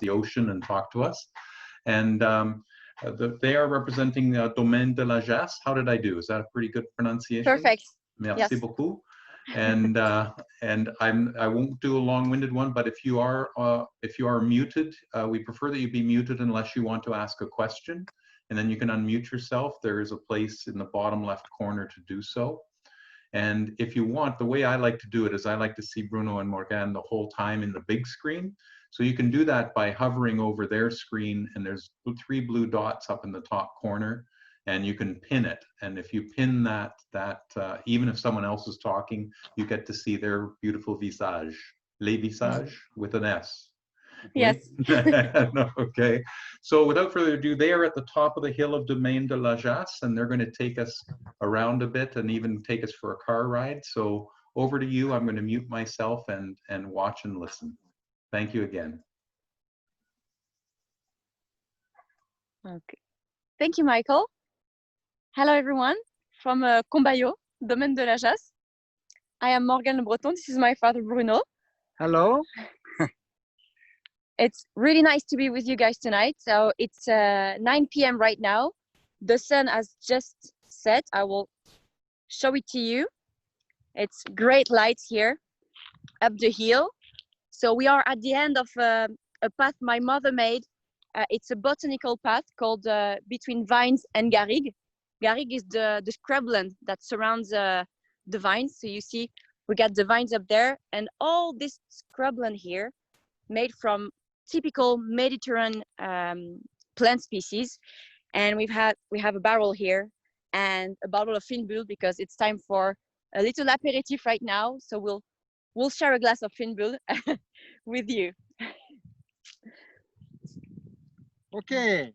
the ocean and talk to us. And they are representing Domaine de la Jasse. How did I do? Is that a pretty good pronunciation? Perfect. Merci beaucoup. And I won't do a long-winded one, but if you are muted, we prefer that you be muted unless you want to ask a question, and then you can unmute yourself. There is a place in the bottom left corner to do so. And if you want, the way I like to do it is I like to see Bruno and Morgane the whole time in the big screen. So you can do that by hovering over their screen, and there's 3 blue dots up in the top corner, and you can pin it. And if you pin that, even if someone else is talking, you get to see their beautiful visage, les visages with an S. Yes. Okay. So without further ado, they are at the top of the hill of Domaine de la Jasse, and they're going to take us around a bit and even take us for a car ride. So over to you. I'm going to mute myself and watch and listen. Thank you again. Okay. Thank you, Michael. Hello, everyone, from Combayo, Domaine de la Jasse. I am Morgane Le Breton. This is my father, Bruno. Hello. It's really nice to be with you guys tonight. So it's 9 p.m. right now. The sun has just set. I will show it to you. It's great lights here up the hill. So we are at the end of a path my mother made. It's a botanical path called Between Vines and Garrigue. Garrigue is the scrubland that surrounds the vines. So you see, we got the vines up there, and all this scrubland here made from typical Mediterranean plant species. And we have a barrel here and a bottle of Finbull because it's time for a little aperitif right now. So we'll share a glass of Finbull with you. Okay,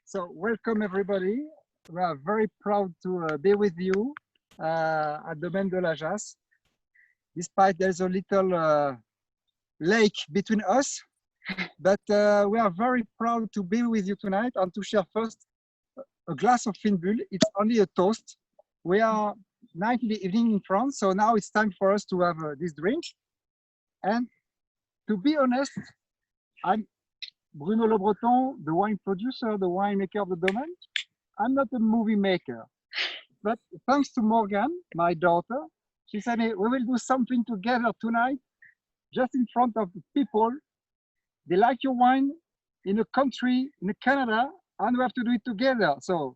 so welcome everybody. We are very proud to be with you at Domaine de la Jasse. Despite there's a little lake between us, but we are very proud to be with you tonight and to share first a glass of Finbull. It's only a toast. We are 9 in the evening in France, so now it's time for us to have this drink. And to be honest, I'm Bruno Le Breton, the wine producer, the winemaker of the Domaine. I'm not a movie maker, but thanks to Morgane, my daughter, she said, hey, we will do something together tonight, just in front of the people. They like your wine in a country, in Canada, and we have to do it together. So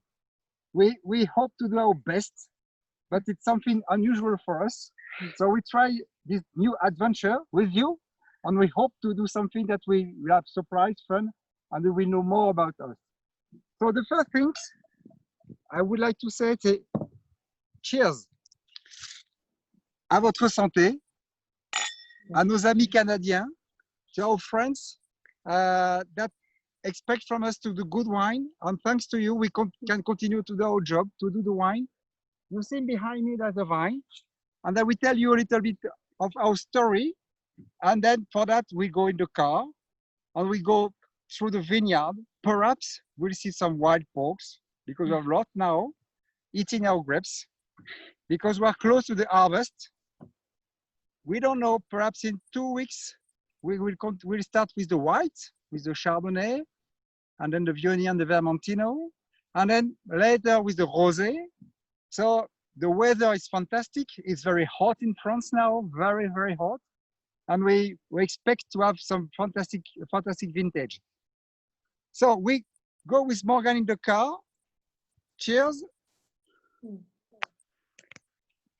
we hope to do our best, but it's something unusual for us. So we try this new adventure with you, and we hope to do something that we have surprise, fun, and we know more about us. So the first things I would like to say, c'est cheers. À votre santé, à nos amis canadiens, to our friends that expect from us to do good wine. And thanks to you, we can continue to do our job, to do the wine. You see behind me, there's a vine. And I will tell you a little bit of our story. And then for that, we go in the car and we go through the vineyard. Perhaps we'll see some wild porks because we have a lot now eating our grapes because we're close to the harvest. We don't know, perhaps in 2 weeks, we'll start with the white, with the Chardonnay, and then the Viognier and the Vermentino, and then later with the Rosé. So the weather is fantastic. It's very hot in France now, very, very hot. And we expect to have some fantastic vintage. So we go with Morgane in the car. Cheers.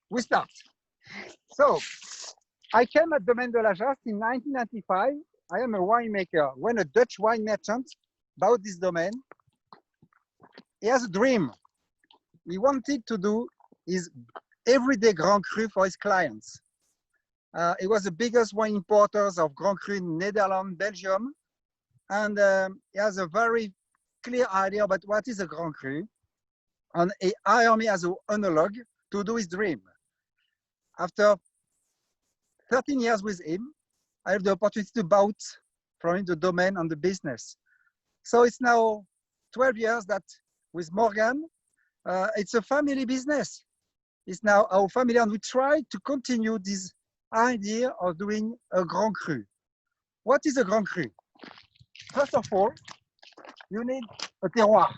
We start. So I came at Domaine de la Jasse in 1995. I am a winemaker. When a Dutch wine merchant bought this domain, he has a dream. He wanted to do his everyday Grand Cru for his clients. It was the biggest wine importers of Grand Cru in Netherlands, Belgium. And he has a very clear idea about what is a Grand Cru. And he hired me as an oenologue to do his dream. After 13 years with him, I have the opportunity to buy from him the domain and the business. So it's now 12 years that with Morgane, it's a family business. It's now our family, and we try to continue this idea of doing a Grand Cru. What is a Grand Cru? first of all, you need a terroir.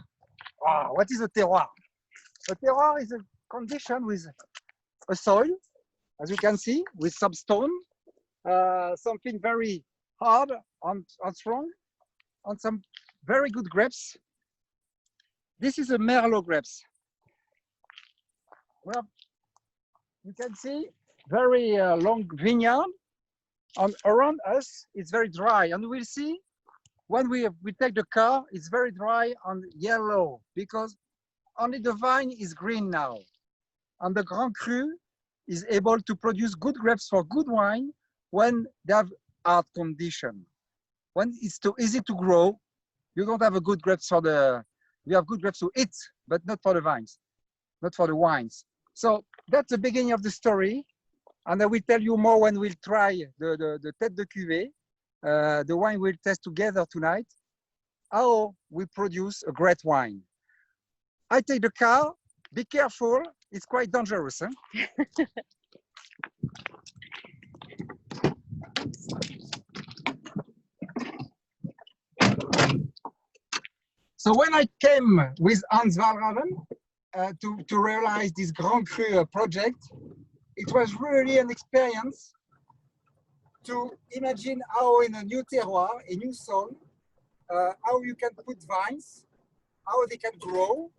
Ah, what is a terroir? A terroir is a condition with a soil, as you can see, with some stone, something very hard and strong, and some very good grapes. This is a Merlot grapes. Well, you can see very long vineyard, and around us it's very dry, and we'll see when we take the car, it's very dry and yellow because only the vine is green now, and the Grand Cru is able to produce good grapes for good wine when they have hard condition. When it's too easy to grow, you don't have a good grapes for the. You have good grapes to eat, but not for the vines, not for the wines. So that's the beginning of the story, and I will tell you more when we'll try the tête de cuvée, the wine we'll test together tonight, how we produce a great wine. I take the car, be careful, it's quite dangerous. Huh? So when I came with Hans Valraven to realize this Grand Cru project, it was really an experience to imagine how in a new terroir, a new soil, how you can put vines, how they can grow,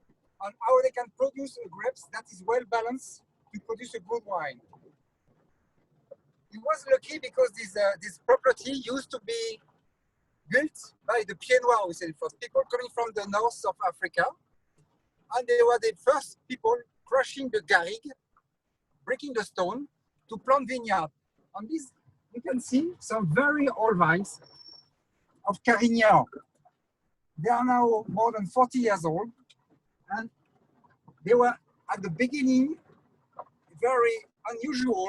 and how they can produce a grapes that is well balanced to produce a good wine. It was lucky because this property used to be built by the Pieds Noirs, we say, for people coming from the north of Africa. And they were the first people crushing the garrigue, breaking the stone to plant vineyard. On this, you can see some very old vines of Carignan. They are now more than 40 years old. And they were at the beginning very unusual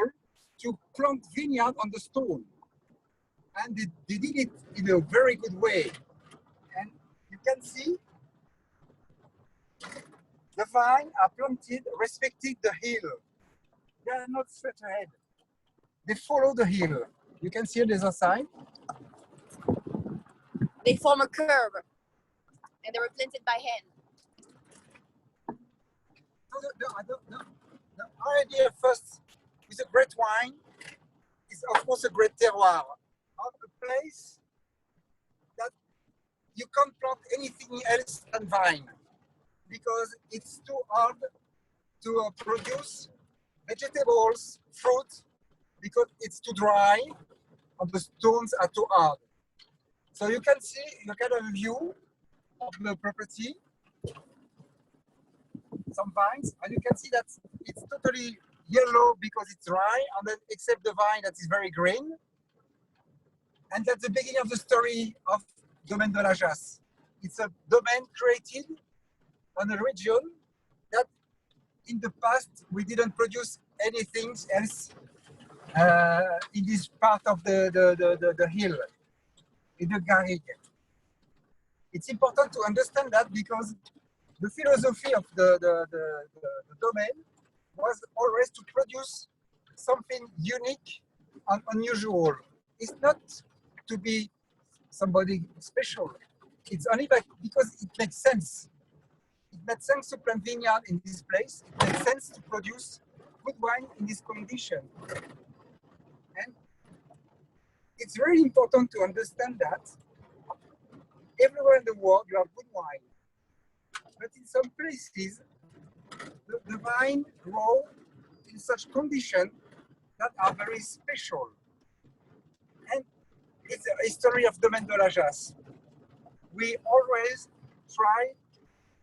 to plant vineyard on the stone. And they did it in a very good way. And you can see the vines are planted respecting the hill. They are not straight ahead. They follow the hill. You can see on the other side. They form a curve, and they were planted by hand. The idea first with a great wine is of course a great terroir. Of a place that you can't plant anything else than vine because it's too hard to produce vegetables, fruit, because it's too dry and the stones are too hard. So you can see you can have a view of the property, some vines, and you can see that it's totally yellow because it's dry, and then except the vine that is very green. And that's the beginning of the story of Domaine de la Jasse. It's a domain created on a region that in the past we didn't produce anything else in this part of the hill, in the garrigue. It's important to understand that because the philosophy of the domain was always to produce something unique and unusual. It's not to be somebody special. It's only because it makes sense. It makes sense to plant vineyard in this place. It makes sense to produce good wine in this condition. And it's very important to understand that everywhere in the world you have good wine. But in some places, the vine grow in such conditions that are very special. And it's a history of Domaine de la Jasse. We always try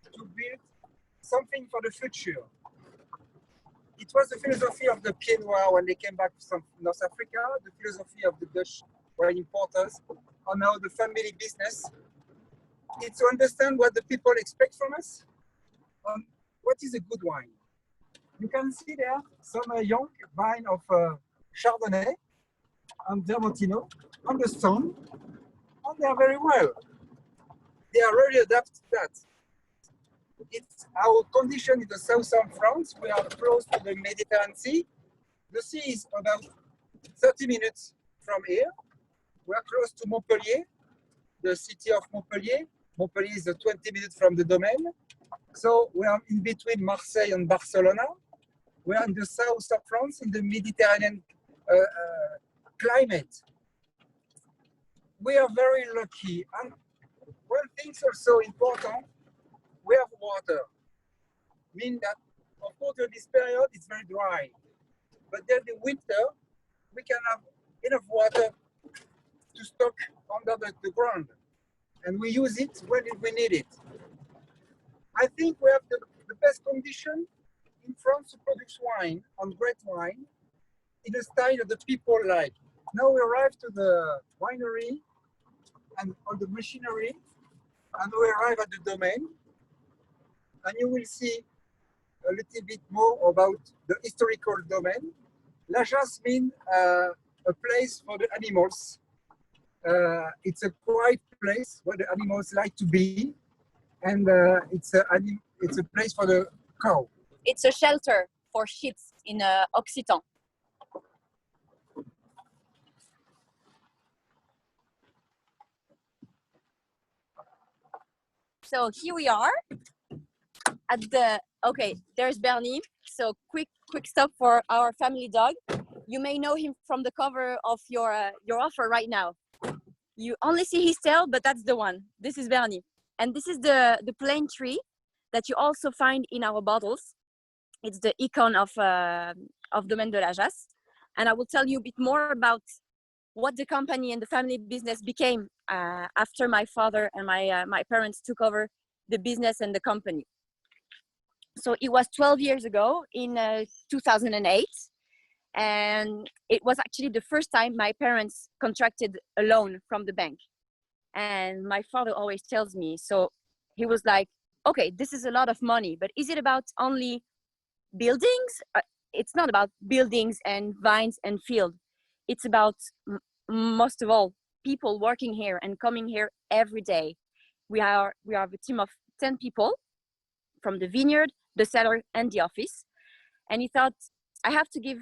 to build something for the future. It was the philosophy of the Pieds Noirs when they came back from North Africa, the philosophy of the Dutch wine importers, and now the family business. It's to understand what the people expect from us and what is a good wine. You can see there some young vine of Chardonnay and Vermentino on the stone, and they are very well. They are really adapted to that. It's our condition in the south of France. We are close to the Mediterranean Sea. The sea is about 30 minutes from here. We are close to Montpellier. the city of Montpellier. Montpellier is 20 minutes from the domain. So we are in between Marseille and Barcelona. We are in the south of France, in the Mediterranean climate. We are very lucky. And one thing is also important, we have water. Meaning that, of course, in this period, it's very dry. But then the winter, we can have enough water to stock under the ground. And we use it when we need it. I think we have the best condition in France to produce wine, and great wine, in the style that the people like. Now we arrive to the winery and all the machinery, and we arrive at the domain, and you will see a little bit more about the historical domain. La Jasse means a place for the animals. It's a quiet place where the animals like to be, and it's a place for the cow. It's a shelter for sheep in Occitan. So here we are at the, okay, there's Bernie. So quick stop for our family dog. You may know him from the cover of your offer right now. You only see his tail, but that's the one. This is Bernie. And this is the plane tree that you also find in our bottles. It's the icon of Domaine de la Jasse. And I will tell you a bit more about what the company and the family business became after my father and my parents took over the business and the company. So it was 12 years ago in 2008. And it was actually the first time my parents contracted a loan from the bank. And my father always tells me, so he was like, okay, this is a lot of money, but is it about only buildings? It's not about buildings and vines and field. It's about, most of all, people working here and coming here every day. We have a team of 10 people from the vineyard, the cellar, and the office. And he thought, I have to give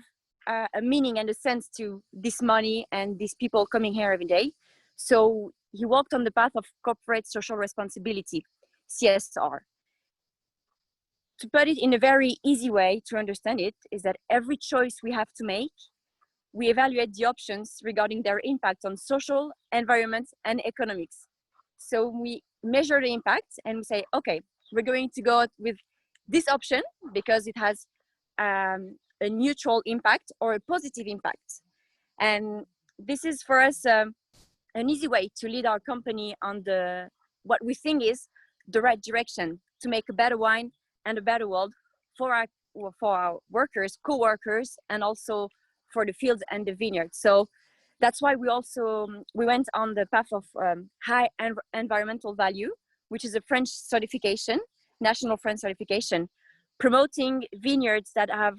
a meaning and a sense to this money and these people coming here every day. So he walked on the path of corporate social responsibility, CSR. To put it in a very easy way to understand it is that every choice we have to make, we evaluate the options regarding their impact on social, environment, and economics. So we measure the impact and we say, okay, we're going to go with this option because it has a neutral impact or a positive impact. And this is for us an easy way to lead our company on what we think is the right direction to make a better wine and a better world for our workers, co-workers, and also for the fields and the vineyard. So that's why we went on the path of high environmental value, which is a French certification, national French certification, promoting vineyards that have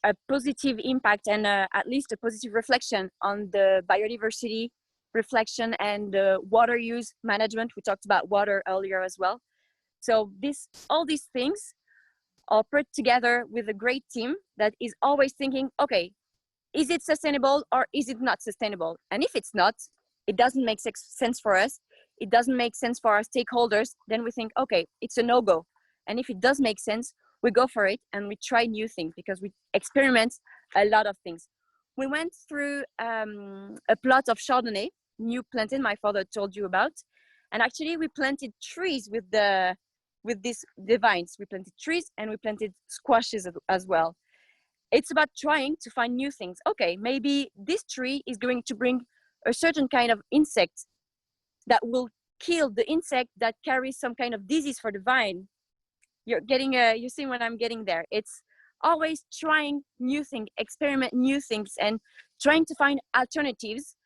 a positive impact and at least a positive reflection on the biodiversity reflection and the water use management. We talked about water earlier as well. So all these things are put together with a great team that is always thinking, okay, is it sustainable or is it not sustainable? And if it's not, it doesn't make sense for us. It doesn't make sense for our stakeholders. Then we think, okay, it's a no-go. And if it does make sense, we go for it and we try new things because we experiment a lot of things. We went through a plot of Chardonnay, new planted, my father told you about. And actually we planted trees with the vines. We planted trees and we planted squashes as well. It's about trying to find new things. Okay, maybe this tree is going to bring a certain kind of insect that will kill the insect that carries some kind of disease for the vine. You see what I'm getting there. It's always trying new things, experiment new things, and trying to find alternatives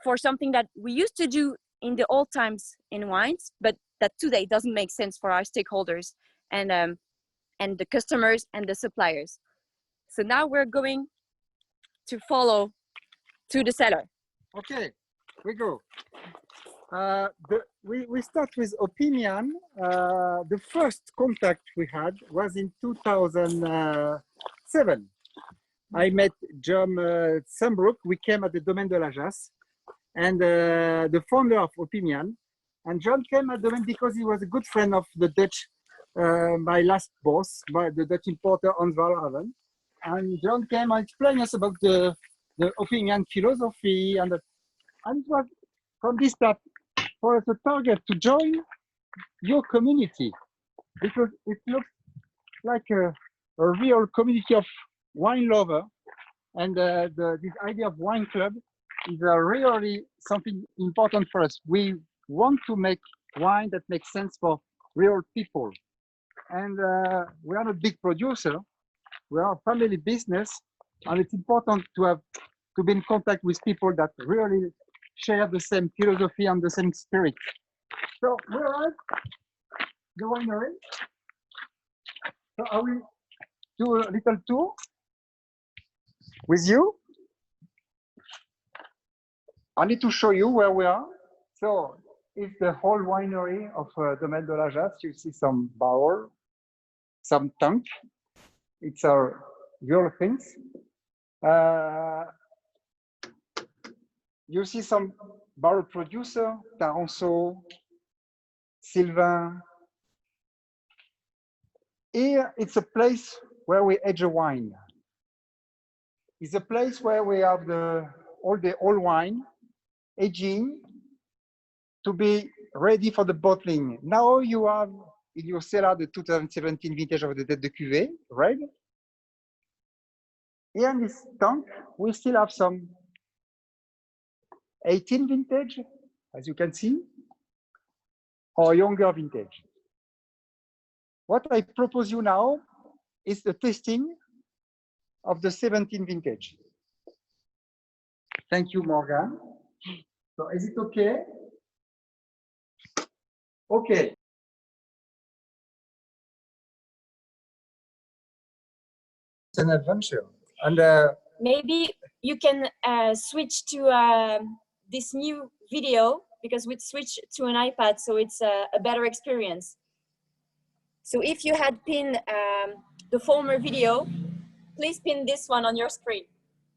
for something that we used to do in the old times in wines, but that today doesn't make sense for our stakeholders and the customers and the suppliers. So now we're going to follow to the cellar. Okay, we go. We start with Opimian. The first contact we had was in 2007. I met John Sambrook. We came at the Domaine de la Jasse, and the founder of Opimian. And John came at the end because he was a good friend of the Dutch, my last boss, the Dutch importer Hans Valraven. And John came and explained us about the Opimian philosophy, and it was from this that for us a target to join your community, because it looks like a real community of wine lovers, and this idea of wine club is really something important for us. We want to make wine that makes sense for real people, and we are not big producer. We are a family business, and it's important to be in contact with people that really share the same philosophy and the same spirit. So we are at the winery. So I will do a little tour with you. I need to show you where we are. So it's the whole winery of Domaine de la Jasse. You see some barrel, some tank. It's our real things. You see some barrel producer, Taranceau, Sylvain. Here, it's a place where we age a wine. It's a place where we have all the old wine aging to be ready for the bottling. Now you have in your cellar the 2017 vintage of the Tête de Cuvée, red. Here in this tank, we still have some 18 vintage, as you can see, or younger vintage. What I propose you now is the tasting of the 17 vintage. Thank you, Morgan. So is it okay? Okay. It's an adventure. And Maybe you can switch to this new video, because we switched to an iPad, so it's a better experience. So if you had pinned the former video, please pin this one on your screen.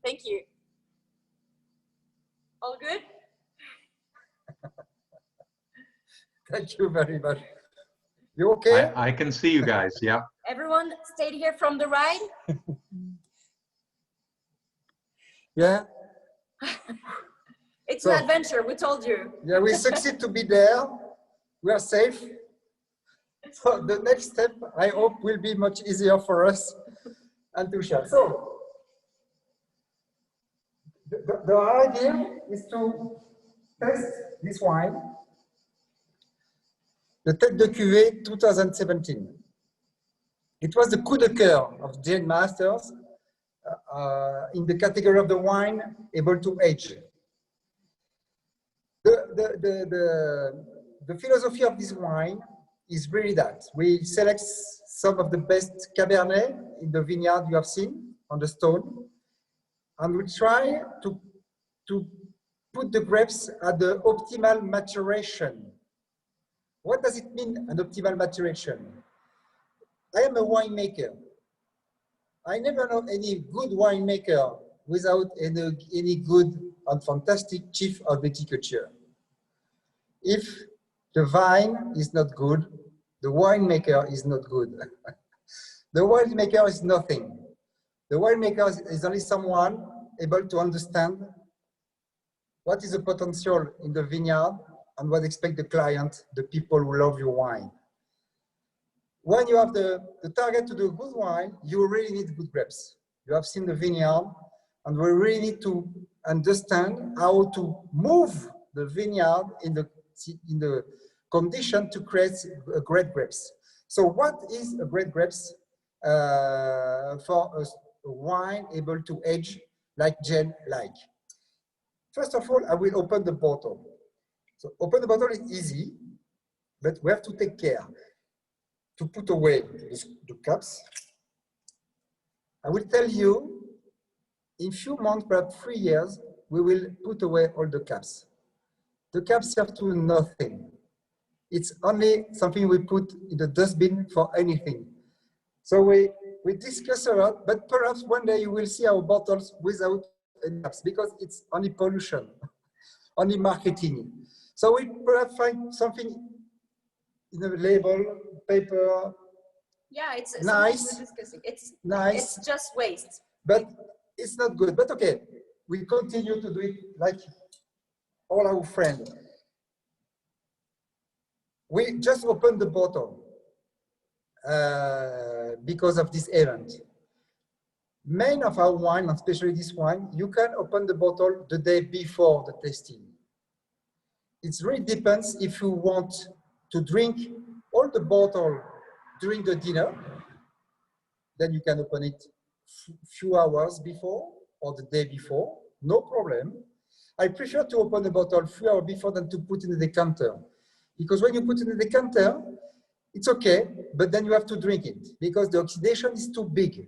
Thank you. All good? thank you very much. You okay? I can see you guys, yeah. Everyone stayed here from the ride? Yeah. It's an adventure, we told you. Yeah, we succeed to be there. We are safe. So the next step, I hope, will be much easier for us and to share. So the idea is to test this wine, the Tête de Cuvée 2017. It was the coup de cœur of Jane Masters in the category of the wine able to age. The philosophy of this wine is really that we select some of the best Cabernet in the vineyard you have seen on the stone, and we try to put the grapes at the optimal maturation. What does it mean, an optimal maturation? I am a winemaker. I never know any good winemaker without any good and fantastic chief of viticulture. If the vine is not good, the winemaker is not good. The winemaker is nothing. The winemaker is only someone able to understand what is the potential in the vineyard and what expect the client, the people who love your wine. When you have the target to do good wine, you really need good grapes. You have seen the vineyard, and we really need to understand how to move the vineyard in the condition to create a great grapes. So what is a great grapes for a wine able to age like Jane like? First of all, I will open the bottle. So open the bottle is easy, but we have to take care to put away the caps. I will tell you, in few months, perhaps 3 years, we will put away all the caps. The caps serve to nothing. It's only something we put in the dustbin for anything. So we discuss a lot, but perhaps one day you will see our bottles without any caps, because it's only pollution. only marketing. So we perhaps find something in the label, paper. Yeah, it's nice. We're discussing. It's nice. It's just waste. But it's not good. But okay, we continue to do it like all our friends. We just opened the bottle because of this event. Many of our wine, especially this wine, you can open the bottle the day before the tasting. It really depends if you want to drink all the bottle during the dinner, then you can open it few hours before or the day before, no problem. I prefer to open the bottle few hours before than to put in the decanter. Because when you put in the decanter, it's okay, but then you have to drink it because the oxidation is too big.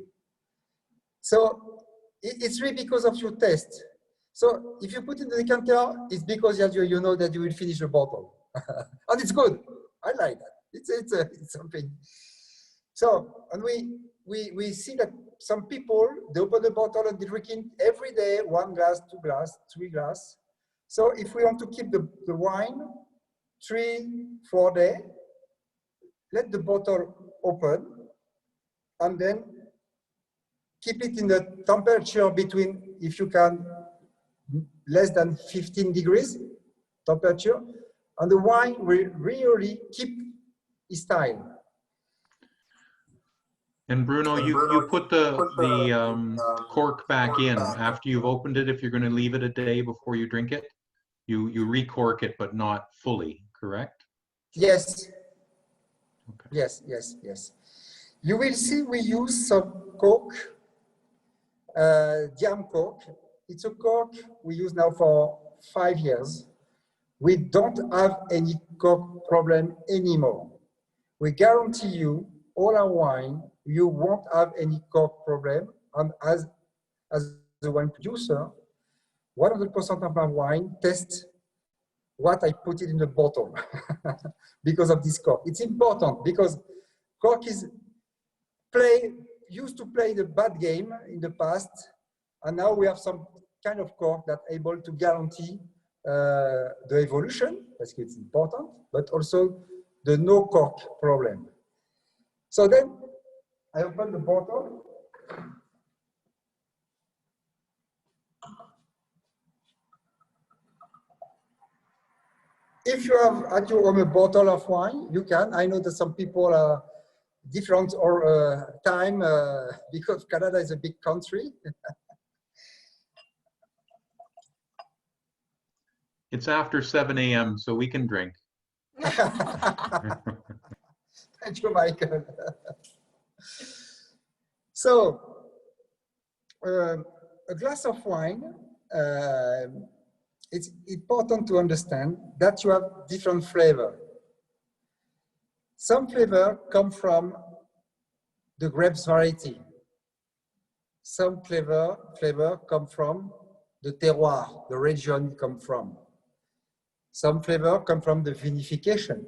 So it's really because of your taste. So if you put in the decanter, it's because you know that you will finish the bottle. And it's good. I like that. It's something. So, and we see that some people, they open the bottle and they drink it every day, 1 glass, 2 glass, 3 glass. So if we want to keep the wine 3-4 days, let the bottle open and then keep it in the temperature between, if you can, less than 15 degrees temperature, and the wine will really keep its style. And Bruno, you put the cork back in after you've opened it. If you're going to leave it a day before you drink it, you recork it, but not fully, correct? Yes. Okay. Yes. You will see we use some cork, diam cork. It's a cork we use now for 5 years. We don't have any cork problem anymore. We guarantee you, all our wine, you won't have any cork problem. And as the wine producer, 100% of my wine tests what I put it in the bottle because of this cork. It's important because cork is used to play the bad game in the past, and now we have some kind of cork that able to guarantee the evolution, because it's important, but also the no cork problem. So then I open the bottle. If you have at your home a bottle of wine, you can. I know that some people are different or time because Canada is a big country. It's after 7 a.m., so we can drink. Thank you, Michael. So, a glass of wine, it's important to understand that you have different flavor. Some flavor come from the grapes variety. Some flavor come from the terroir, the region you come from. Some flavor come from the vinification,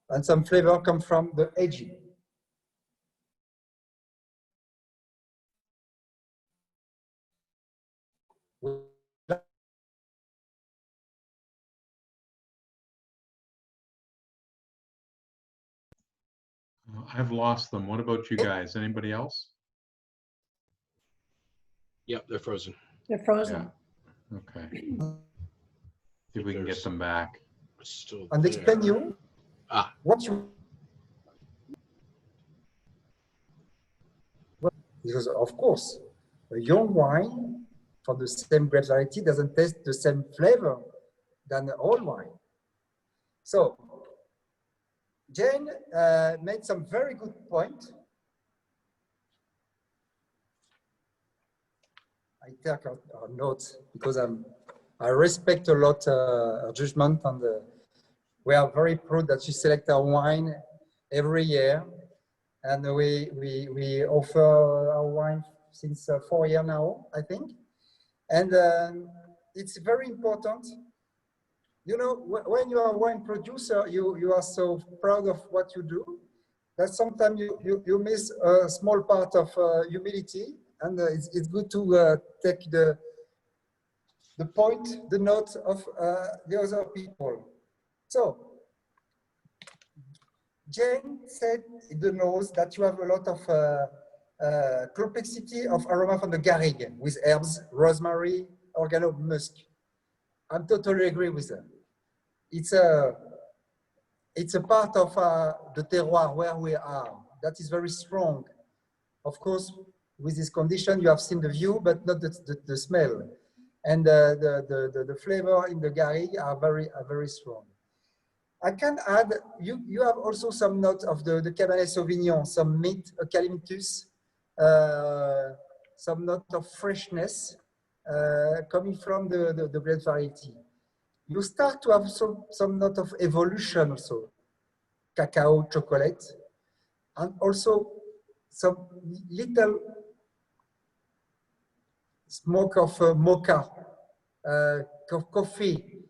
and some flavor come from the aging. I've lost them. What about you guys? Anybody else? Yep, they're frozen. They're frozen. Yeah. Okay. See if we can get them back. Still And there. explain you what you. Because of course, a young wine from the same grape variety doesn't taste the same flavor than the old wine. So Jane made some very good point. I take our notes because I respect a lot her judgment, and we are very proud that she selects our wine every year, and we offer our wine since 4 years now, I think, and it's very important. You know, when you are a wine producer, you are so proud of what you do that sometimes you miss a small part of humility, and it's good to take the the point, the note of the other people. So, Jane said in the nose that you have a lot of complexity of aroma from the garrigue with herbs, rosemary, oregano, musk. I'm totally agree with her. It's a part of the terroir where we are. That is very strong. Of course, with this condition, you have seen the view, but not the smell. And the flavor in the garrigue are very strong. I can add, you have also some notes of the Cabernet Sauvignon, some mint, eucalyptus, some note of freshness coming from the grape variety. You start to have some note of evolution also, cacao, chocolate, and also some little smoke of mocha, coffee,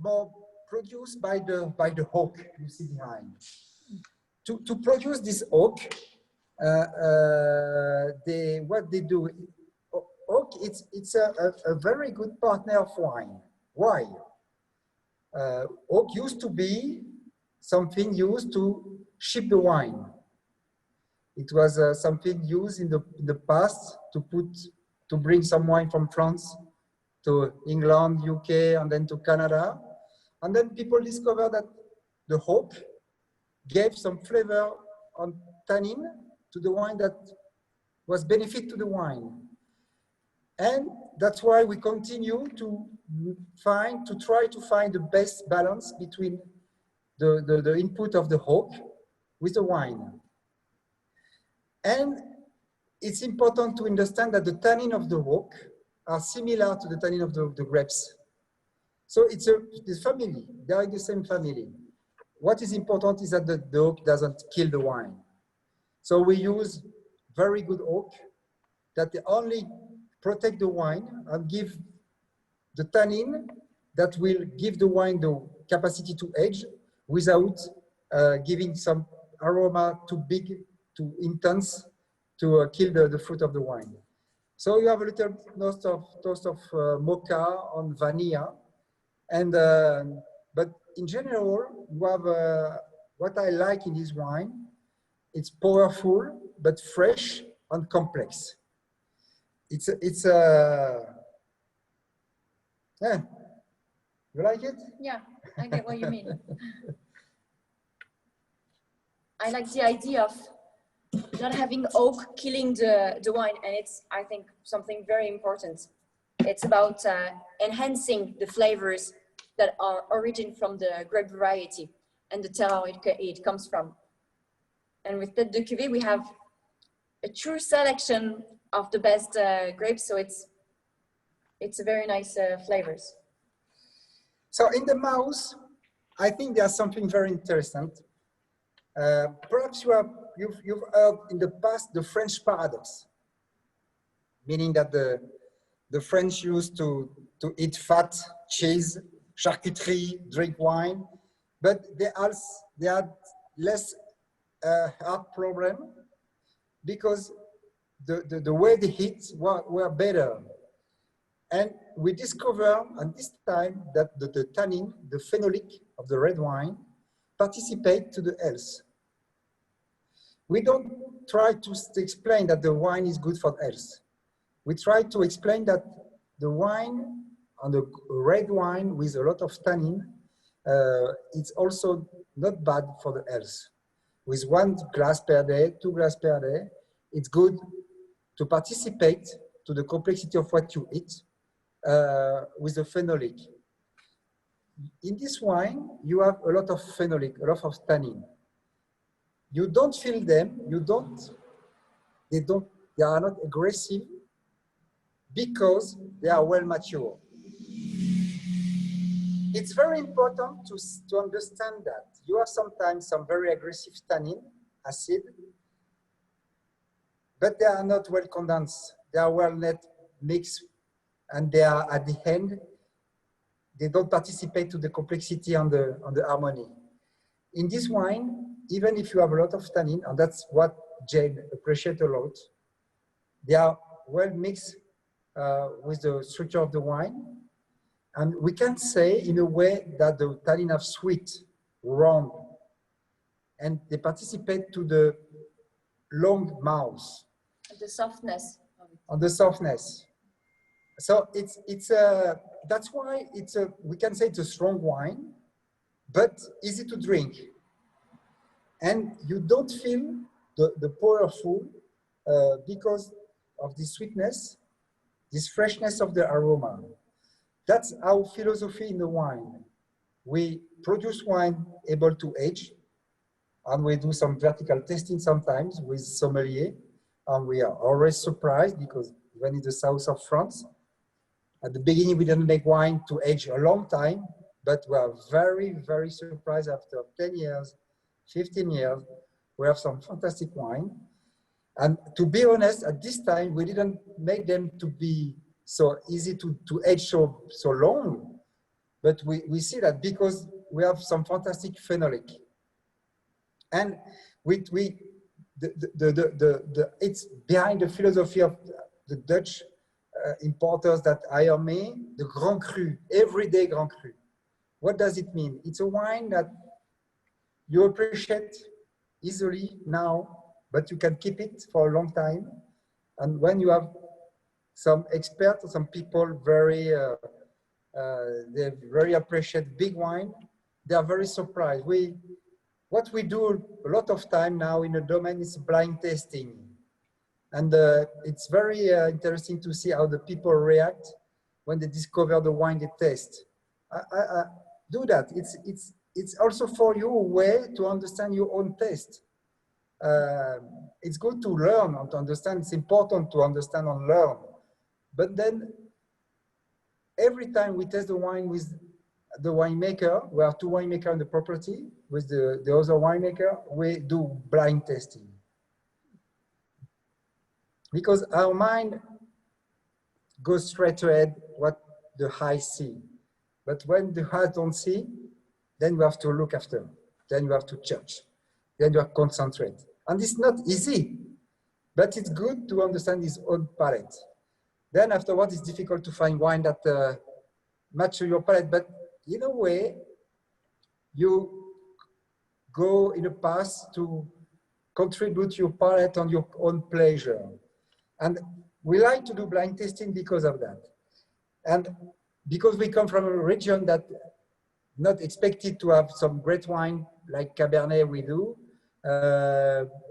more produced by the oak you see behind. To produce this oak, what they do, oak it's a very good partner of wine. Why? Oak used to be something used to ship the wine. It was something used in the past to bring some wine from France to England, UK, and then to Canada. And then people discovered that the oak gave some flavor and tannin to the wine that was benefit to the wine. And that's why we continue to try to find the best balance between the input of the oak with the wine. And it's important to understand that the tannin of the oak are similar to the tannin of the grapes. So it's this family, they are in the same family. What is important is that the oak doesn't kill the wine. So we use very good oak that they only protect the wine and give the tannin that will give the wine the capacity to age without giving some aroma too big, too intense to kill the fruit of the wine. So you have a little toast of mocha on vanilla, and but in general, you have what I like in this wine. It's powerful but fresh and complex. Yeah. You like it? Yeah, I get what you mean. I like the idea of not having oak killing the wine, and it's, I think, something very important. It's about enhancing the flavors that are origin from the grape variety and the terroir it comes from. And with Tête de Cuvée, we have a true selection of the best grapes, so it's a very nice flavors. So in the mouth, I think there's something very interesting. Perhaps you've heard in the past the French paradox, meaning that the French used to eat fat, cheese, charcuterie, drink wine, but they had less heart problem because the way they eat were better. And we discover at this time that the tannin, the phenolic of the red wine, participate to the health. We don't try to explain that the wine is good for health. We try to explain that the wine, and the red wine with a lot of tannin, it's also not bad for the health. With 1 glass per day, 2 glasses per day, it's good to participate to the complexity of what you eat with the phenolic. In this wine, you have a lot of phenolic, a lot of tannin. You don't feel them, they are not aggressive because they are well mature. It's very important to understand that you have sometimes some very aggressive tannin, acid, but they are not well condensed. They are well net mixed, and they are at the end, they don't participate to the complexity and the harmony. In this wine, even if you have a lot of tannin, and that's what Jane appreciates a lot, they are well mixed with the structure of the wine. And we can say in a way that the tannin are sweet, round, and they participate to the long mouth. The softness of it. On the softness. So that's why we can say it's a strong wine, but easy to drink. And you don't feel the powerful because of the sweetness, this freshness of the aroma. That's our philosophy in the wine. We produce wine able to age, and we do some vertical testing sometimes with sommelier, and we are always surprised because even in the south of France, at the beginning we didn't make wine to age a long time, but we are very, very surprised after 10 years, 15 years, we have some fantastic wine. And to be honest, at this time, we didn't make them to be so easy to age so long, but we see that because we have some fantastic phenolic. And it's behind the philosophy of the Dutch importers that hire me, the Grand Cru, everyday Grand Cru. What does it mean? It's a wine that you appreciate easily now, but you can keep it for a long time. And when you have some experts, some people they very appreciate big wine, they are very surprised. What we do a lot of time now in the domain is blind tasting. And it's very interesting to see how the people react when they discover the wine they taste. I do that. It's also for you a way to understand your own taste. It's good to learn and to understand. It's important to understand and learn. But then every time we test the wine with the winemaker, we have two winemakers on the property. With the other winemaker, we do blind tasting. Because our mind goes straight ahead what the eyes see. But when the eyes don't see, then we have to look after. Then you have to judge. Then you have to concentrate. And it's not easy, but it's good to understand his own palate. Then afterwards, it's difficult to find wine that match your palate. But in a way, you go in a path to contribute your palate on your own pleasure. And we like to do blind tasting because of that. And because we come from a region that not expected to have some great wine like Cabernet we do,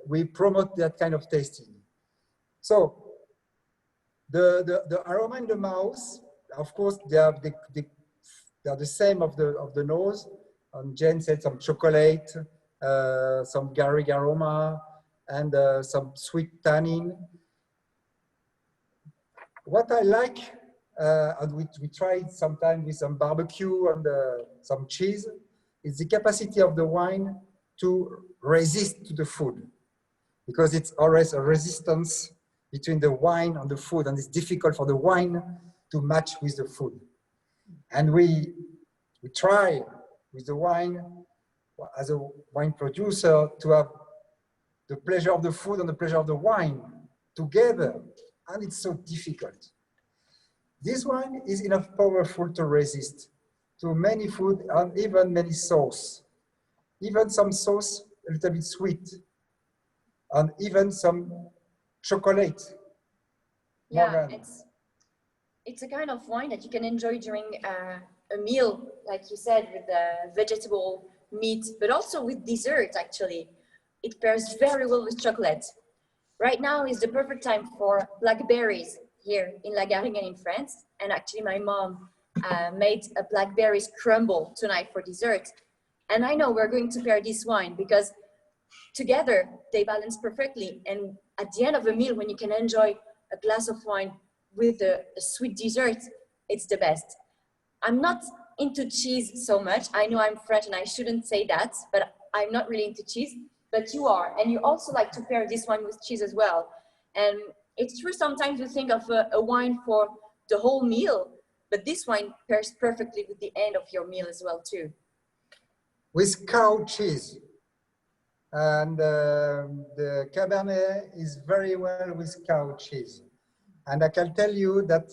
we promote that kind of tasting. So the aroma in the mouth, of course, they are the same of the nose. And Jane said some chocolate, some garlic aroma, and some sweet tannin. What I like, and we tried sometimes with some barbecue and some cheese, is the capacity of the wine to resist to the food, because it's always a resistance between the wine and the food, and it's difficult for the wine to match with the food. And we try with the wine, as a wine producer, to have the pleasure of the food and the pleasure of the wine together, and it's so difficult. This wine is enough powerful to resist to many food and even many sauce. Even some sauce a little bit sweet, and even some chocolate. Yeah, it's a kind of wine that you can enjoy during a meal, like you said, with vegetable, meat, but also with dessert, actually. It pairs very well with chocolate. Right now is the perfect time for blackberries here in La Garrigue in France. And actually my mom made a blackberries crumble tonight for dessert. And I know we're going to pair this wine because together they balance perfectly. And at the end of a meal, when you can enjoy a glass of wine with a sweet dessert, it's the best. I'm not into cheese so much. I know I'm French and I shouldn't say that, but I'm not really into cheese, but you are. And you also like to pair this wine with cheese as well. And it's true, sometimes you think of a wine for the whole meal, but this wine pairs perfectly with the end of your meal as well too. With cow cheese. And the Cabernet is very well with cow cheese. and I can tell you that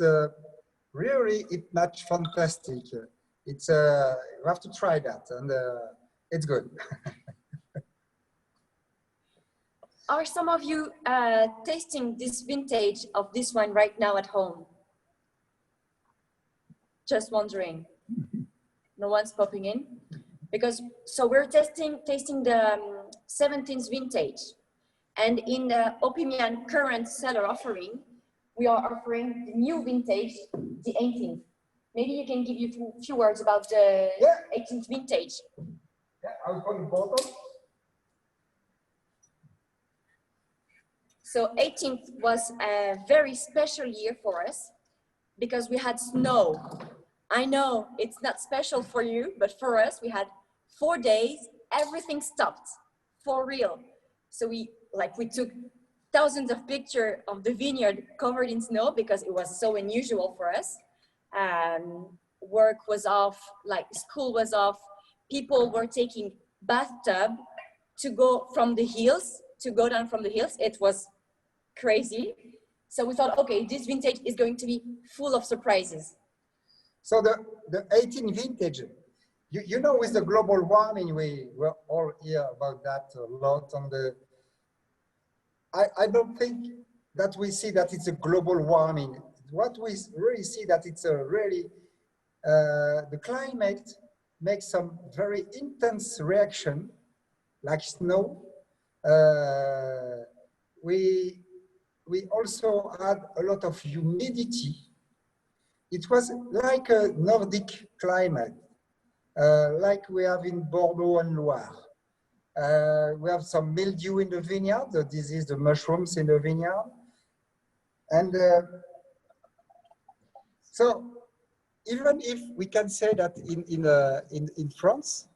really it's not fantastic. It's you have to try that, and it's good. Are some of you tasting this vintage of this wine right now at home? Just wondering. No one's popping in? Because, so we're tasting the 17th vintage. And in the Opimian current seller offering, we are offering the new vintage, the 18th. Maybe you can give you a few words about the 18th vintage. Yeah, I'll call the bottle. So 18th was a very special year for us because we had snow. I know it's not special for you, but for us, we had 4 days, everything stopped, for real. So we took thousands of pictures of the vineyard covered in snow because it was so unusual for us. Work was off, like school was off. People were taking bathtub to go from the hills, to go down from the hills. It was crazy. So we thought, okay, this vintage is going to be full of surprises. So the 18 vintage, you know, with the global warming, we were all hear about that a lot on the, I don't think that we see that it's a global warming. What we really see that it's a really, the climate makes some very intense reaction, like snow. We also had a lot of humidity. It was like a Nordic climate, like we have in Bordeaux and Loire. We have some mildew in the vineyard, the disease, the mushrooms in the vineyard. And so even if we can say that in France,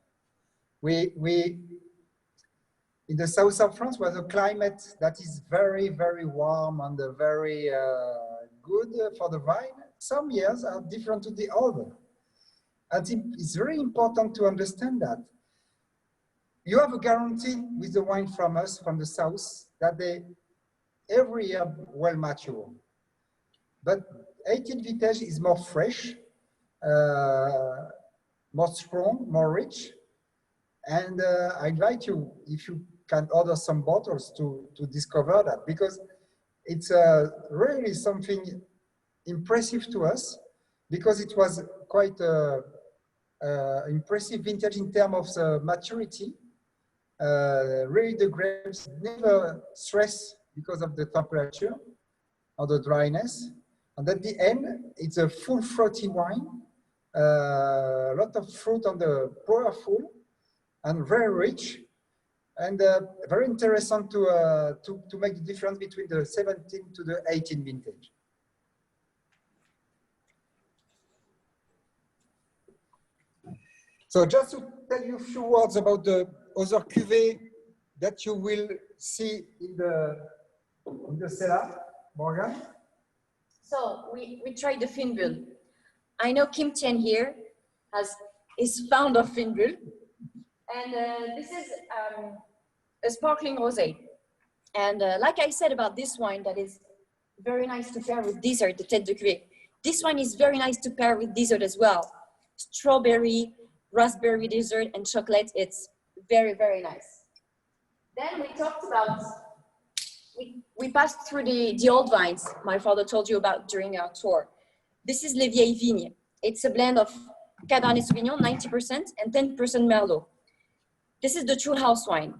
in the south of France was a climate that is very, very warm and very good for the vine. Some years are different to the other. I think it's very important to understand that. You have a guarantee with the wine from us, from the south, that they every year well mature. But 18 vintage is more fresh, more strong, more rich. And I invite you, if you can order some bottles to discover that, because it's really something impressive to us, because it was quite impressive vintage in terms of the maturity. Really the grapes never stress because of the temperature or the dryness. And at the end, it's a full fruity wine, a lot of fruit on the powerful and very rich, and very interesting to make the difference between the 17 to the 18 vintage. So just to tell you a few words about the other cuvées that you will see in the cellar, Morgan. So we tried the Finbull. I know Kim Tien here is fond of Finbull. And this is a sparkling rosé. And like I said about this wine, that is very nice to pair with dessert, the tête de cuvée. This one is very nice to pair with dessert as well. Strawberry, raspberry dessert, and chocolate. It's very, very nice. Then we talked about, we passed through the old vines my father told you about during our tour. This is Les Vieilles Vignes. It's a blend of Cabernet Sauvignon, 90%, and 10% Merlot. This is the true house wine.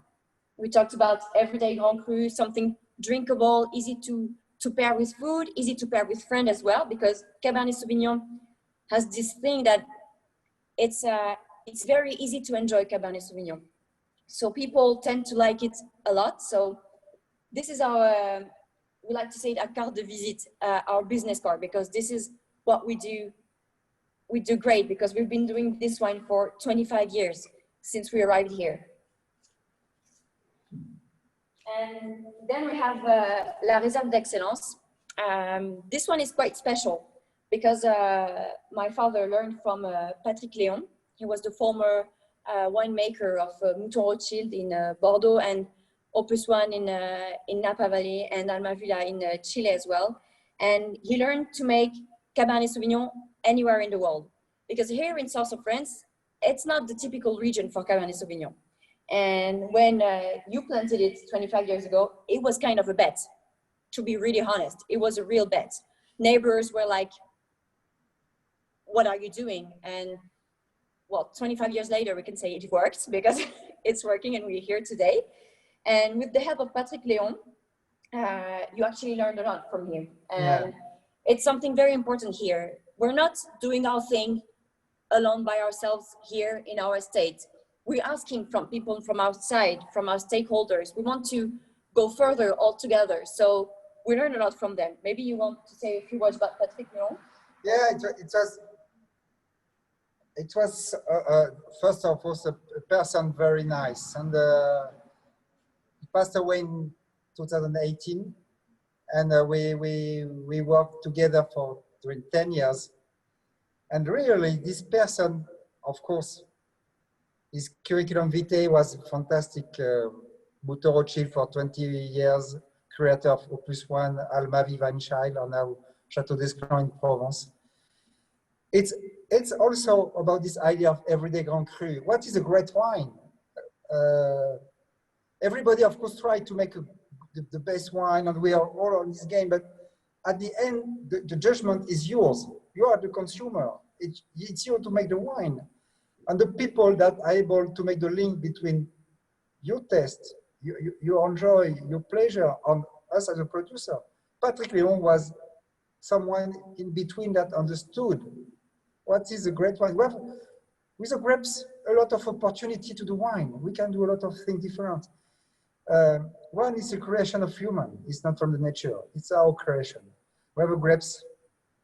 We talked about everyday Grand Cru, something drinkable, easy to pair with food, easy to pair with friends as well, because Cabernet Sauvignon has this thing that it's very easy to enjoy Cabernet Sauvignon. So people tend to like it a lot. So this is our, we like to say it, a carte de visite, our business card, because this is what we do. We do great because we've been doing this wine for 25 years since we arrived here. And then we have La Réserve d'Excellence. This one is quite special because my father learned from Patrick Léon. He was the former winemaker of Mouton Rothschild in Bordeaux and Opus One in Napa Valley and Almavilla in Chile as well. and he learned to make Cabernet Sauvignon anywhere in the world. Because here in south of France, it's not the typical region for Cabernet Sauvignon. And when you planted it 25 years ago, it was kind of a bet, to be really honest. It was a real bet. Neighbors were like, what are you doing? And well, 25 years later, we can say it worked because it's working and we're here today. And with the help of Patrick Léon, you actually learned a lot from him. And it's something very important here. We're not doing our thing alone by ourselves here in our estate. We're asking from people from outside, from our stakeholders. We want to go further all together. So we learn a lot from them. Maybe you want to say a few words about Patrick Léon? Yeah, it was first of all a person very nice, and he passed away in 2018, and we worked together for during 10 years, and really this person, of course, his curriculum vitae was fantastic. Buteau Rothschild for 20 years, creator of Opus One, Alma Vivanchild, or now Château d'Esclans in Provence. It's also about this idea of everyday Grand Cru. What is a great wine? Everybody, of course, try to make the best wine, and we are all on this game, but at the end, the judgment is yours. You are the consumer. It's you to make the wine. And the people that are able to make the link between your taste, your enjoy, your pleasure, on us as a producer. Patrick Léon was someone in between that understood what is a great wine. We have, with the grapes, a lot of opportunity to do wine. We can do a lot of things different. Wine is a creation of human. It's not from the nature. It's our creation. We have grapes.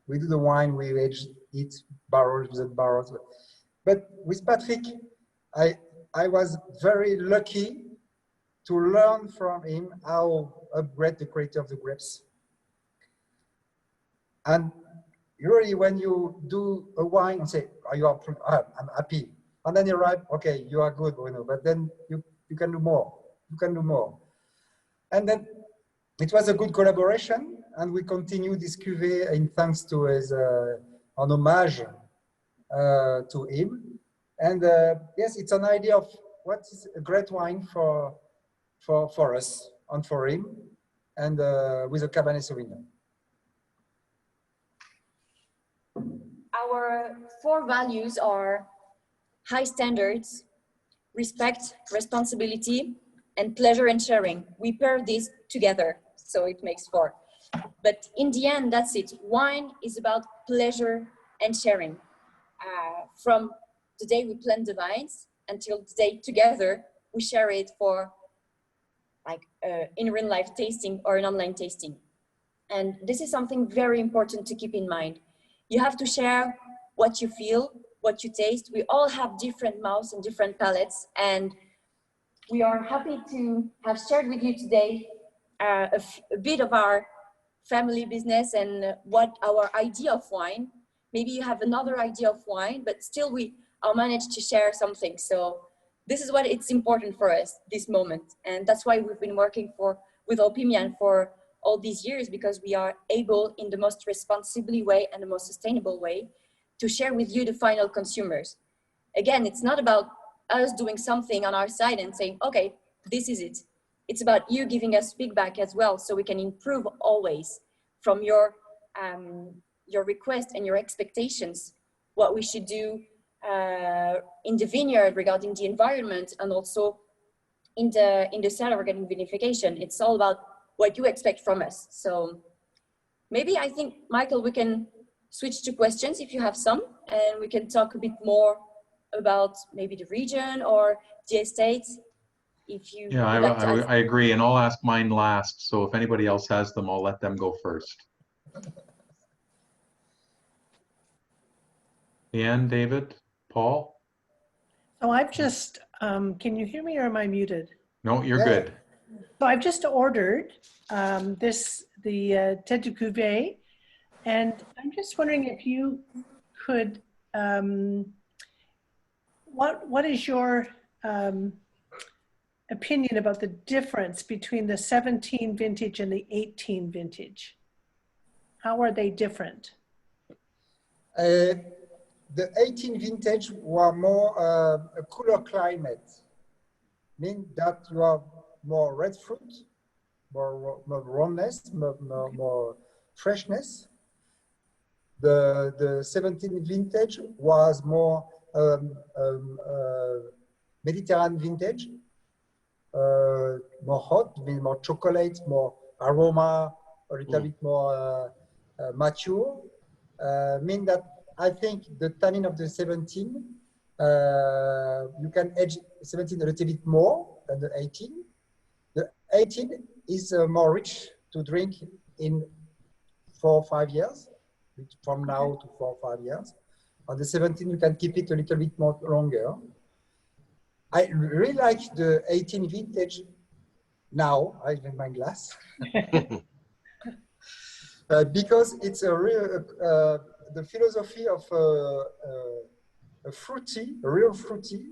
We do the wine. We age it barrels without barrels. But with Patrick, I was very lucky to learn from him how upgrade the quality of the grapes. And usually when you do a wine and say, oh, I'm happy. And then you write, okay, you are good, Bruno, but then you can do more. You can do more. And then it was a good collaboration, and we continue this cuvée in thanks to his, an homage to him. And yes, it's an idea of what is a great wine for us and for him, and with a Cabernet Sauvignon. Our 4 values are high standards, respect, responsibility, and pleasure and sharing. We pair these together, so it makes 4. But in the end, that's it. Wine is about pleasure and sharing. From the day we plant the vines until the day together, we share it for like in real life tasting or an online tasting. And this is something very important to keep in mind. You have to share what you feel, what you taste. We all have different mouths and different palates, and we are happy to have shared with you today a bit of our family business and what our idea of wine. Maybe you have another idea of wine, but still we are managed to share something. So this is what it's important for us, this moment. And that's why we've been working with Opimian for all these years, because we are able in the most responsibly way and the most sustainable way to share with you, the final consumers. Again, it's not about us doing something on our side and saying, okay, this is it. It's about you giving us feedback as well, so we can improve always from your request and your expectations, what we should do in the vineyard regarding the environment, and also in the cellar regarding vinification. It's all about what you expect from us. So maybe I think, Michael, we can switch to questions if you have some, and we can talk a bit more about maybe the region or the estate. If you yeah, I agree, and I'll ask mine last. So if anybody else has them, I'll let them go first. Leanne, David, Paul? So I've just, can you hear me or am I muted? No, you're good. So I've just ordered the Tête de Cuvée, and I'm just wondering if you could, what is your opinion about the difference between the 17 vintage and the 18 vintage? How are they different? The 18 vintage were more a cooler climate, mean that you have more red fruit, more roundness, more freshness. The 17 vintage was more Mediterranean vintage, more hot, more chocolate, more aroma, a little bit more mature. Mean that I think the tannin of the 17, you can age 17 a little bit more than the 18. The 18 is more rich to drink in 4 or 5 years, from now to 4 or 5 years. On the 17, you can keep it a little bit more longer. I really like the 18 vintage now. I have in my glass. Because it's a real, the philosophy of a fruity, a real fruity,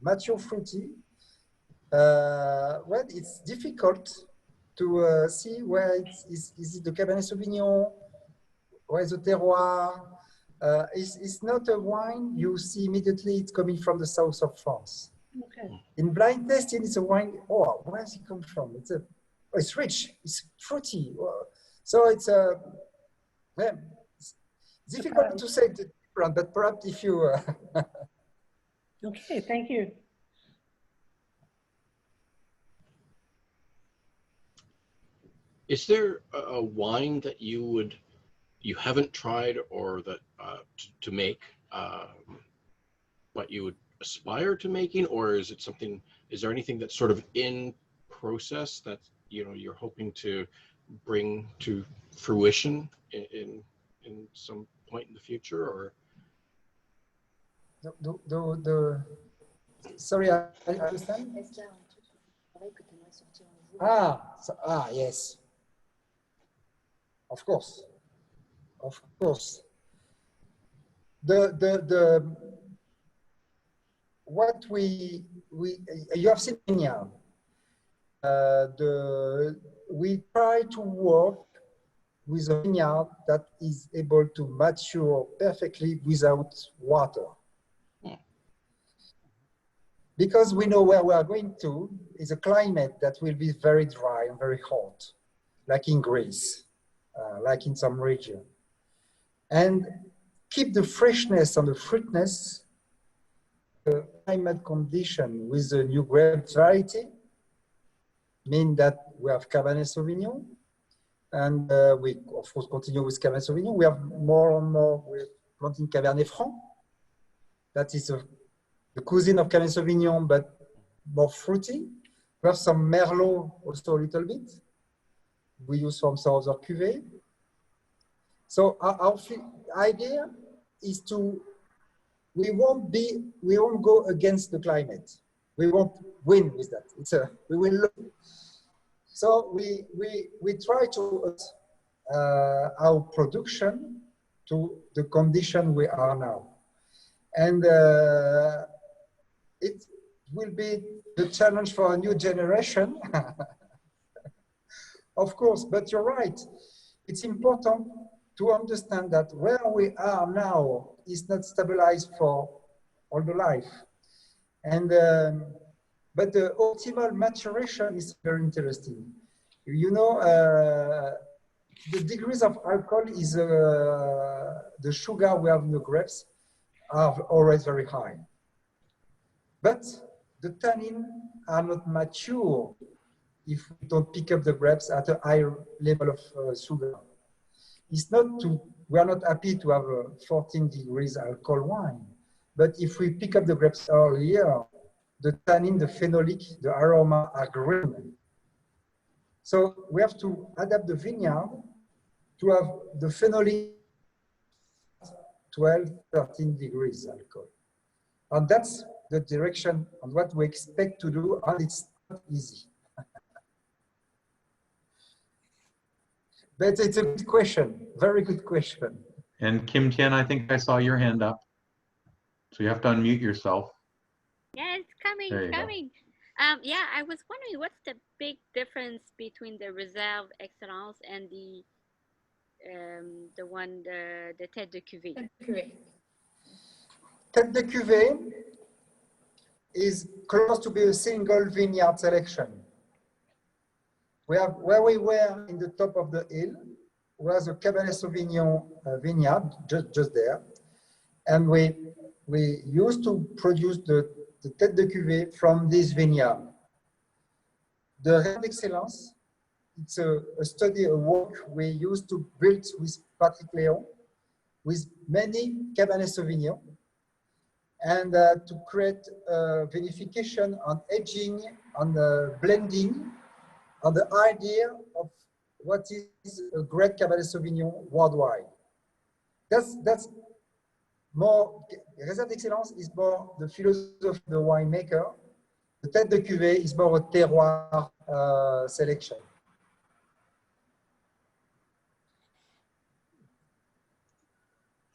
mature fruity. Well, it's difficult to see where is it the Cabernet Sauvignon, where is the terroir. It's not a wine you see immediately. It's coming from the south of France. Okay. In blind tasting, it's a wine. Oh, where does it come from? It's rich. It's fruity. So it's well, it's difficult to say the different, but perhaps if you. Okay, thank you. Is there a wine that you haven't tried or that to make, but you would aspire to making, or is it something? Is there anything that's sort of in process that you're hoping to bring to fruition in some point in the future, or? Sorry, I understand. Yes. Of course. What you have seen vineyard. We try to work with a vineyard that is able to mature perfectly without water. Because we know where we are going to is a climate that will be very dry and very hot, like in Greece, like in some region. And keep the freshness and the fruitness, the climate condition with the new grape variety, mean that we have Cabernet Sauvignon, and we of course continue with Cabernet Sauvignon. We have more and more, we're planting Cabernet Franc. That is the cuisine of Cabernet Sauvignon, but more fruity. We have some Merlot also a little bit. We use from some other cuvée. So our idea is we won't go against the climate. We won't win with that. We will lose. So we try to our production to the condition we are now. And it will be the challenge for a new generation, of course, but you're right. It's important to understand that where we are now is not stabilized for all the life. And, but the optimal maturation is very interesting. You know, the degrees of alcohol is the sugar we have in the grapes are always very high. But the tannin are not mature if we don't pick up the grapes at a high level of sugar. It's not we are not happy to have a 14 degrees alcohol wine. But if we pick up the grapes earlier, the tannin, the phenolic, the aroma are green. So we have to adapt the vineyard to have the phenolic 12, 13 degrees alcohol. And that's the direction and what we expect to do, and it's not easy. But it's a good question, very good question. And Kim Tian, I think I saw your hand up. So you have to unmute yourself. Yeah, it's coming, There you go. coming. Yeah, I was wondering what's the big difference between the Reserve Excellence and the the one, the tête de cuvée. Tête de cuvée is close to be a single vineyard selection. We have, where we were in the top of the hill, was a Cabernet Sauvignon vineyard, just there. And we used to produce the tête de cuvée from this vineyard. The Réserve d'Excellence, it's a study, a work we used to build with Patrick Léon, with many Cabernet Sauvignon, and to create vinification on aging, on the blending, on the idea of what is a great Cabernet Sauvignon worldwide. That's more, Réserve d'Excellence is more the philosophy of the winemaker. The tête de cuvée is more a terroir selection.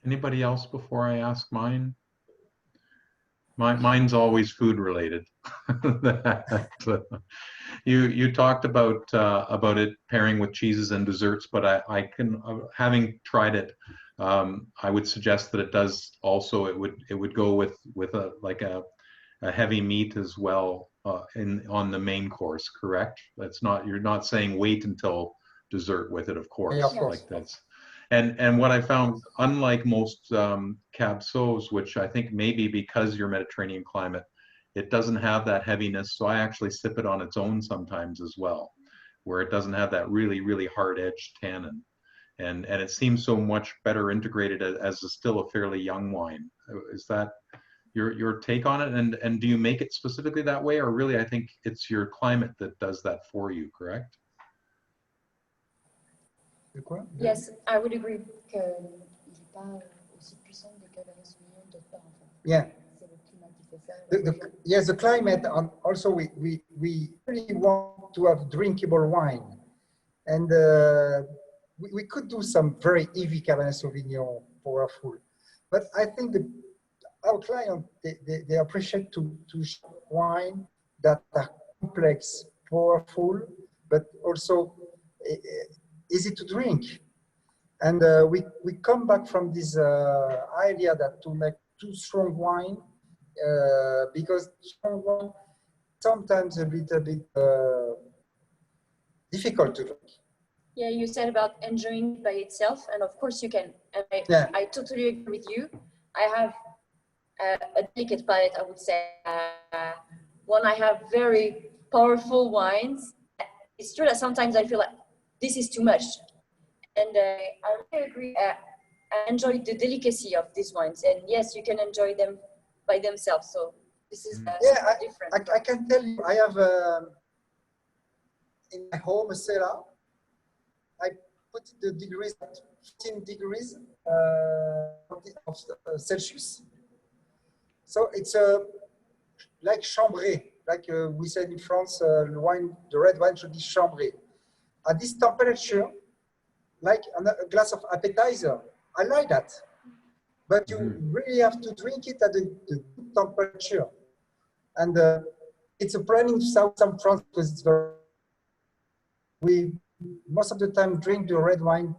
Anybody else before I ask mine? Mine's always food related. You talked about it pairing with cheeses and desserts, but I can, having tried it, I would suggest that it does also. It would go with a heavy meat as well on the main course. Correct? That's not, you're not saying wait until dessert with it, of course. Yeah, of course. Like that's. And what I found, unlike most Cab Sauv, which I think maybe because you're Mediterranean climate, it doesn't have that heaviness. So I actually sip it on its own sometimes as well, where it doesn't have that really, really hard edged tannin. And it seems so much better integrated as still a fairly young wine. Is that your take on it? And do you make it specifically that way? Or really, I think it's your climate that does that for you, correct? Yes, I would agree. Yeah. Yes, the climate, and also we really want to have drinkable wine. And we could do some very heavy Cabernet Sauvignon, powerful. But I think our client, they appreciate to wine that are complex, powerful, but also easy to drink. And we come back from this idea that to make too strong wine, because strong wine sometimes a little bit difficult to drink. Yeah, you said about enjoying it by itself, and of course you can. And I totally agree with you. I have a delicate palate, I would say. When I have very powerful wines, it's true that sometimes I feel like this is too much. And I really agree. I enjoy the delicacy of these wines, and yes, you can enjoy them by themselves. So this is different. I can tell you, I have in my home a cellar. I put the degrees at 15 degrees of Celsius. So it's like chambré, like we said in France, the red wine should be chambré. At this temperature, like a glass of appetizer, I like that. But you really have to drink it at the good temperature. And it's a brand in southern France because it's very, we most of the time drink the red wine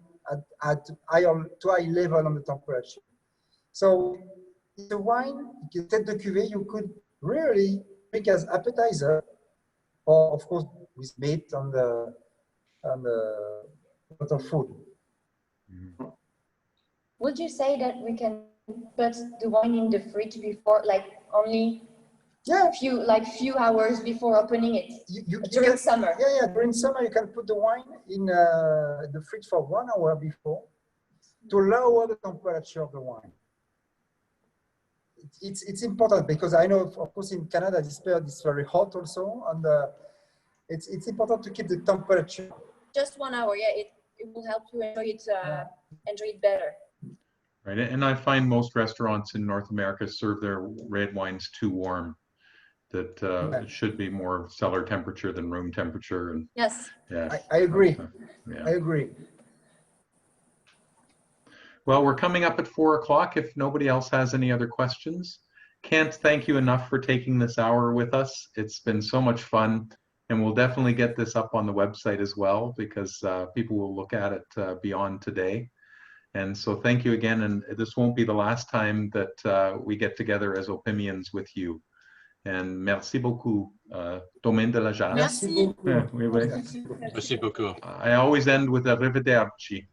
at too high level on the temperature. So the wine, tête de cuvée, you could really drink as appetizer, or of course with meat on the lot of food. Would you say that we can put the wine in the fridge before, like only few hours before opening it during summer? Yeah, during summer you can put the wine in the fridge for 1 hour before to lower the temperature of the wine. It's important because I know, of course, in Canada this period is very hot also, and it's important to keep the temperature. Just 1 hour, yeah, it will help you enjoy it better. Right, and I find most restaurants in North America serve their red wines too warm. That it should be more cellar temperature than room temperature. And yes, yeah, I agree. Yeah. I agree. Well, we're coming up at 4 o'clock. If nobody else has any other questions, can't thank you enough for taking this hour with us. It's been so much fun. And we'll definitely get this up on the website as well, because people will look at it beyond today. And so thank you again. And this won't be the last time that we get together as Opimians with you. And merci beaucoup, Domaine de la Jasse. Merci. Oui, oui. Merci beaucoup. I always end with arrivederci.